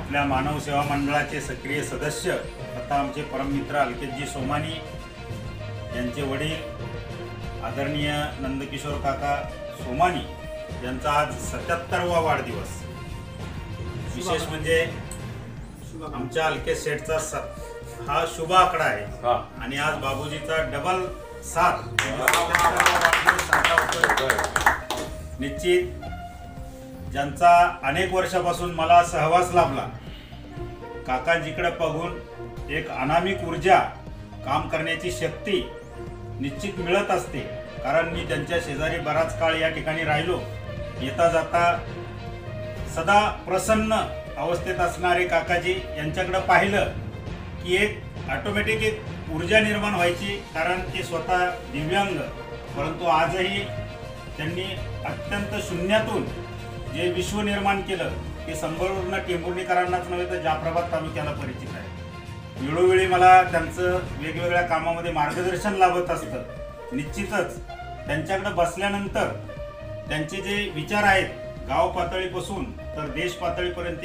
आपल्या मानव सेवा मंडळाचे सक्रिय सदस्य तथा आमचे परममित्र अलकेशजी सोमानी यांचे वडील आदरणीय नंदकिशोर काका सोमानी यांचा आज 77वा वाढदिवस। विशेष म्हणजे आमच्या अलकेश शेठचा हा शुभ आकडा आहे आणि आज बाबूजीचा डबल 7 निश्चित ज्यांचा अनेक वर्षापासून मला सहवास लाभला, काकांजीकडे बघून एक अनामिक ऊर्जा, काम करण्याची शक्ती निश्चित मिळत असते। कारण मी त्यांच्या शेजारी बराच काळ या ठिकाणी राहिलो। येता जाता सदा प्रसन्न अवस्थेत असणारे काकाजी यांच्याकडे पाहिलं की एक ऑटोमॅटिक एक ऊर्जा निर्माण व्हायची। कारण ते स्वतः दिव्यांग, परंतु आजही त्यांनी अत्यंत शून्यातून जे विश्व निर्माण केलं ते संबळूरनं टेंभुर्णीकरांनाच नव्हे तर जाफराबाद तालुक्याला परिचित आहे। वेळोवेळी मला त्यांचं वेगवेगळ्या कामामध्ये मार्गदर्शन लाभत असतं। निश्चितच त्यांच्याकडे बसल्यानंतर त्यांचे जे विचार आहेत गाव पातळीपासून तर देश पातळीपर्यंत